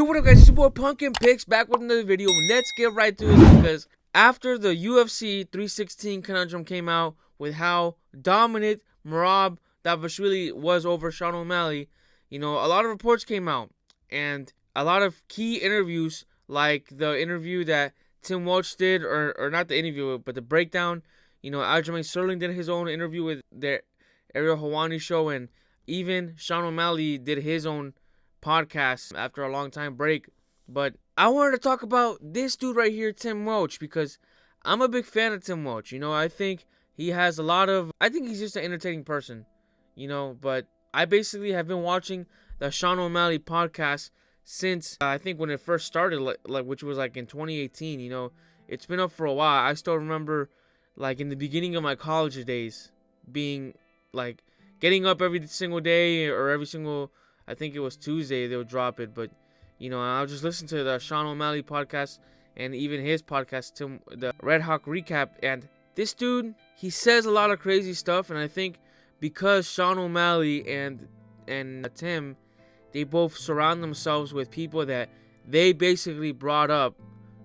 Yo, what up guys, it's your boy Pumpkin Picks back with another video. Let's get right to it because after the UFC 316 conundrum came out with how dominant Merab was over Sean O'Malley, a lot of reports came out and a lot of key interviews, like the interview that Tim Welch did, or not the interview, but the breakdown. Aljamain Sterling did his own interview with their Ariel Helwani show, and even Sean O'Malley did his own podcast after a long time break. But I wanted to talk about this dude right here, Tim Welch, because I'm a big fan of Tim Welch. I think he has I think he's just an entertaining person, but I basically have been watching the Sean O'Malley podcast since I think when it first started, which was like in 2018. It's been up for a while. I still remember like in the beginning of my college days being like getting up every single day, or every single, I think it was Tuesday they'll drop it. But I'll just listen to the Sean O'Malley podcast and even his podcast, the Red Hawk Recap. And this dude, he says a lot of crazy stuff, and I think because Sean O'Malley and Tim, they both surround themselves with people that they basically brought up.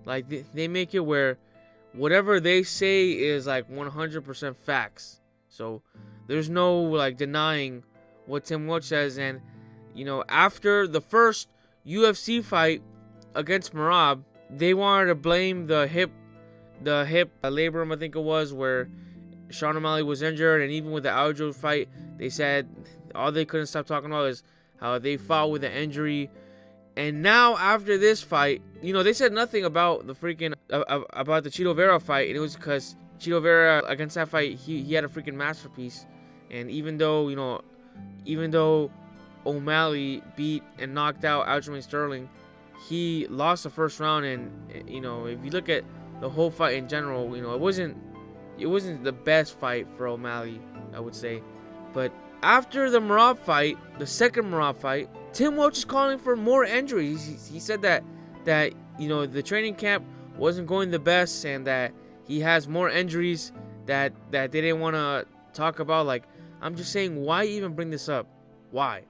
Like they make it where whatever they say is like 100% facts. So there's no like denying what Tim Welch says. And after the first UFC fight against Merab, they wanted to blame the hip labrum, I think it was, where Sean O'Malley was injured. And even with the Aljo fight, they said all they couldn't stop talking about is how they fought with an injury. And now after this fight, they said nothing about the freaking about the Chito Vera fight, and it was because Chito Vera, against that fight, he had a freaking masterpiece. And even though O'Malley beat and knocked out Aljamain Sterling, he lost the first round. And if you look at the whole fight in general, it wasn't the best fight for O'Malley, I would say. But after the Merab fight, the second Merab fight, Tim Welch is calling for more injuries. He said that the training camp wasn't going the best, and that he has more injuries that they didn't want to talk about. Like, I'm just saying, why even bring this up? Why?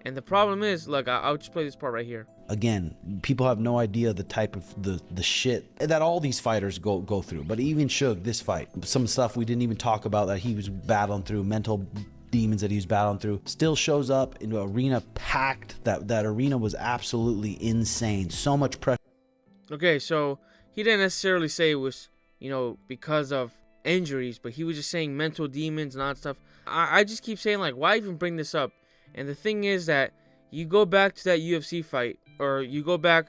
And the problem is, look, I'll just play this part right here. Again, people have no idea the type of the shit that all these fighters go through. But even Suge, this fight, some stuff we didn't even talk about that he was battling through, mental demons that he was battling through, still shows up in an arena packed. That arena was absolutely insane. So much pressure. Okay, so he didn't necessarily say it was, because of injuries, but he was just saying mental demons and all that stuff. I just keep saying, like, why even bring this up? And the thing is that you go back to that UFC fight, or you go back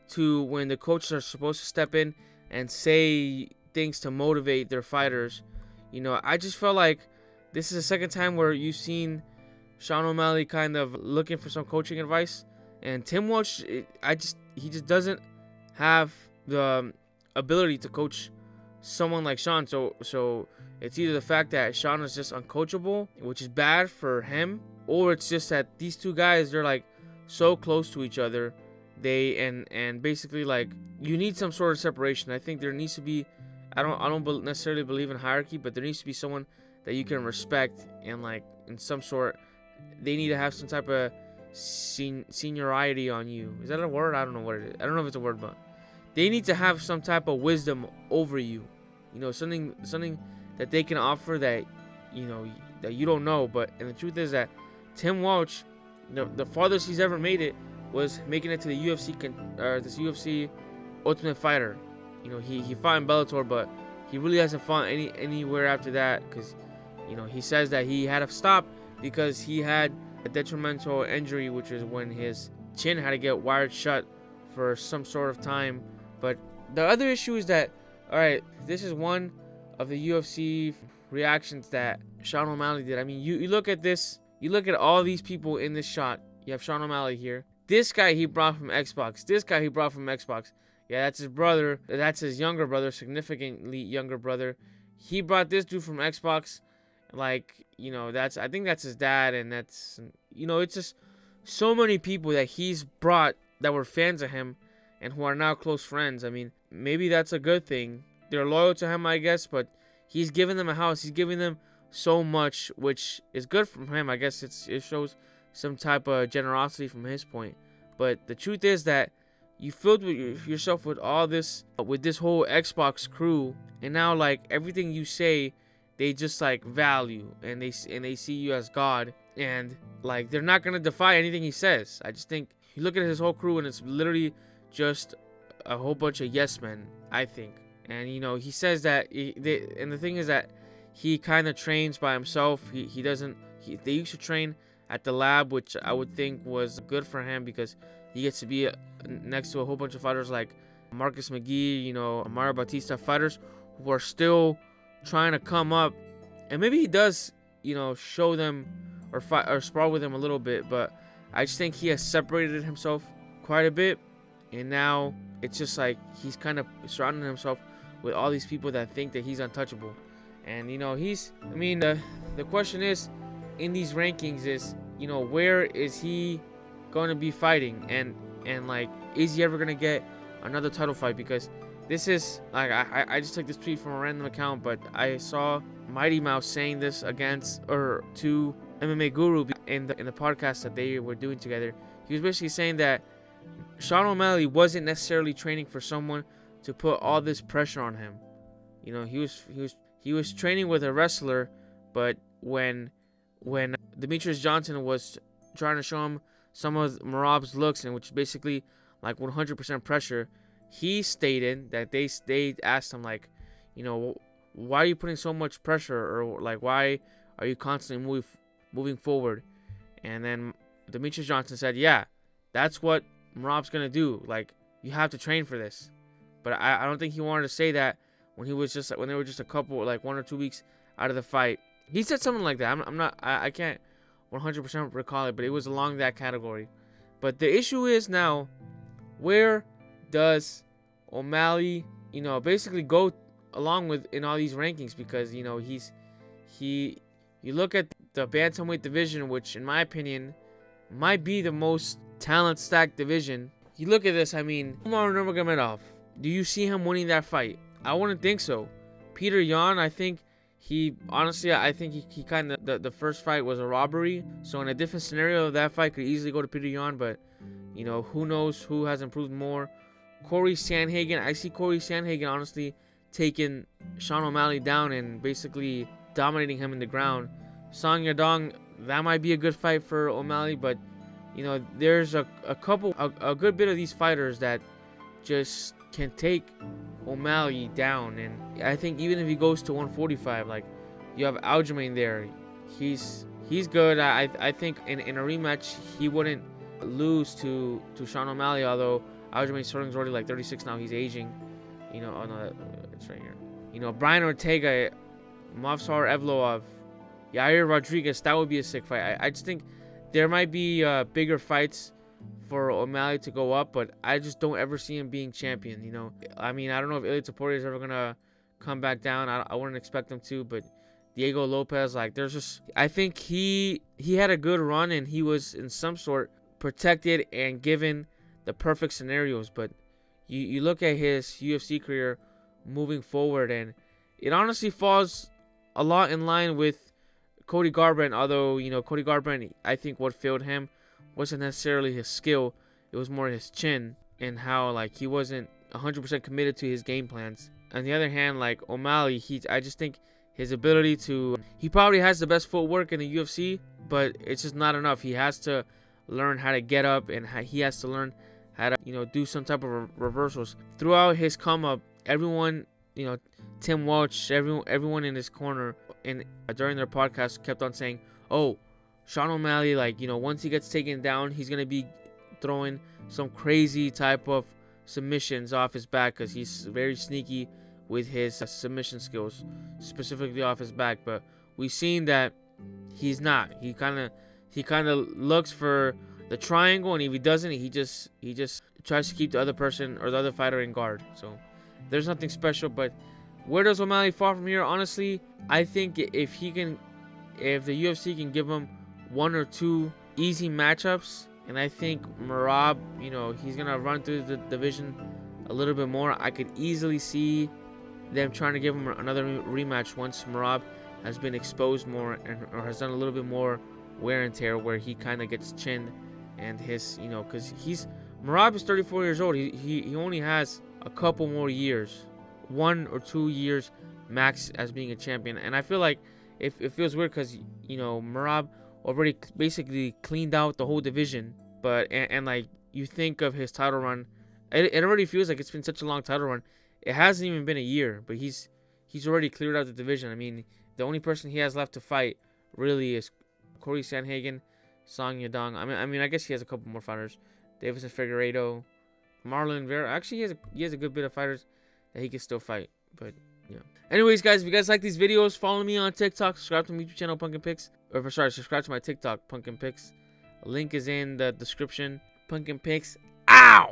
to when the coaches are supposed to step in and say things to motivate their fighters. I just felt like this is the second time where you've seen Sean O'Malley kind of looking for some coaching advice. And Tim Welch, he just doesn't have the ability to coach someone like Sean. So it's either the fact that Sean is just uncoachable, which is bad for him, or it's just that these two guys, they're like so close to each other. And basically, like, you need some sort of separation. I think there needs to be, I don't necessarily believe in hierarchy, but there needs to be someone that you can respect, and like in some sort, they need to have some type of seniority on you. Is that a word? I don't know what it is. I don't know if it's a word, but they need to have some type of wisdom over you. Something that they can offer that that you don't know. But and the truth is that Tim Welch, the farthest he's ever made it was making it to the UFC Ultimate Fighter. He fought in Bellator, but he really hasn't fought anywhere after that, because he says that he had to stop because he had a detrimental injury, which is when his chin had to get wired shut for some sort of time. But the other issue is that, all right, this is one of the UFC reactions that Sean O'Malley did. I mean, you look at this, you look at all these people in this shot. You have Sean O'Malley here. This guy he brought from Xbox. This guy he brought from Xbox. Yeah, that's his brother. That's his younger brother, significantly younger brother. He brought this dude from Xbox. Like, I think that's his dad, and that's, it's just so many people that he's brought that were fans of him and who are now close friends. I mean, maybe that's a good thing. They're loyal to him, I guess, but he's giving them a house. He's giving them so much, which is good from him. I guess it shows some type of generosity from his point. But the truth is that you filled with yourself with all this, with this whole Xbox crew, and now like everything you say, they just like value, and they see you as God, and like they're not gonna defy anything he says. I just think you look at his whole crew, and it's literally just a whole bunch of yes men, I think. And he says that and the thing is that he kind of trains by himself. He doesn't. They used to train at the lab, which I would think was good for him because he gets to be next to a whole bunch of fighters like Marcus McGee, Mario Batista, fighters who are still trying to come up. And maybe he does, show them or fight or spar with them a little bit, but I just think he has separated himself quite a bit, and now it's just like he's kind of surrounding himself with all these people that think that he's untouchable. And the question is, in these rankings is, where is he going to be fighting, and like, is he ever going to get another title fight? Because this is like, I just took this tweet from a random account, but I saw Mighty Mouse saying this to MMA Guru in the podcast that they were doing together. He was basically saying that Sean O'Malley wasn't necessarily training for someone to put all this pressure on him. He was training with a wrestler, but when Demetrius Johnson was trying to show him some of Merab's looks, and which is basically like 100% pressure, he stated that they asked him like, why are you putting so much pressure, or like, why are you constantly moving forward? And then Demetrius Johnson said, yeah, that's what Merab's gonna do. Like, you have to train for this. But I don't think he wanted to say that when they were just a couple, like 1 or 2 weeks out of the fight. He said something like that. I can't 100% recall it, but it was along that category. But the issue is now, where does O'Malley, basically go along with in all these rankings? Because you look at the bantamweight division, which in my opinion might be the most talent stacked division. You look at this, Umar Nurmagomedov. Do you see him winning that fight? I wouldn't think so. Peter Yan, I think he kind of, the first fight was a robbery. So in a different scenario, that fight could easily go to Peter Yan. But, who knows who has improved more. Corey Sandhagen, I see Corey Sandhagen honestly taking Sean O'Malley down and basically dominating him in the ground. Song Yadong, that might be a good fight for O'Malley, but there's a good bit of these fighters that just can take O'Malley down. And I think even if he goes to 145, like, you have Aljamain there, he's good. I think in a rematch he wouldn't lose to Sean O'Malley, although Aljamain Sterling's already like 36 now. He's aging. Oh no, it's right here. Brian Ortega, Movsar Evloev, Yair Rodriguez, that would be a sick fight. I just think there might be bigger fights for O'Malley to go up, but I just don't ever see him being champion. I don't know if Ilia Topuria is ever gonna come back down. I wouldn't expect him to, but Diego Lopez, like, I think he had a good run, and he was in some sort protected and given the perfect scenarios. But you look at his UFC career moving forward, and it honestly falls a lot in line with Cody Garbrandt, although, Cody Garbrandt, I think what failed him wasn't necessarily his skill, it was more his chin, and how, like, he wasn't 100% committed to his game plans. On the other hand, like, O'Malley, I just think his ability he probably has the best footwork in the UFC, but it's just not enough. He has to learn how to get up, and he has to learn how to, do some type of reversals. Throughout his come up, everyone, Tim Welch, everyone in his corner, and during their podcast kept on saying, oh, Sean O'Malley, like, once he gets taken down, he's going to be throwing some crazy type of submissions off his back, because he's very sneaky with his submission skills, specifically off his back. But we've seen that he's not. He kind of looks for the triangle, and if he doesn't, he just tries to keep the other person or the other fighter in guard. So there's nothing special. But where does O'Malley fall from here? Honestly, I think if the UFC can give him 1 or 2 easy matchups, and I think Merab, he's gonna run through the division a little bit more. I could easily see them trying to give him another rematch once Merab has been exposed more or has done a little bit more wear and tear, where he kind of gets chinned and his, because Merab is 34 years old. He only has a couple more years, 1 or 2 years max as being a champion. And I feel like it feels weird because Merab already basically cleaned out the whole division, but and like you think of his title run, it already feels like it's been such a long title run. It hasn't even been a year, but he's already cleared out the division. I mean, the only person he has left to fight really is Corey Sandhagen, Song Yadong. I mean, I guess he has a couple more fighters. Davison Figueiredo, Marlon Vera. Actually, he has a good bit of fighters that he can still fight. But yeah. Anyways, guys, if you guys like these videos, follow me on TikTok. Subscribe to my YouTube channel, Pumpkin Picks. Or sorry, subscribe to my TikTok, Pumpkin Picks. A link is in the description. Pumpkin Picks. Ow!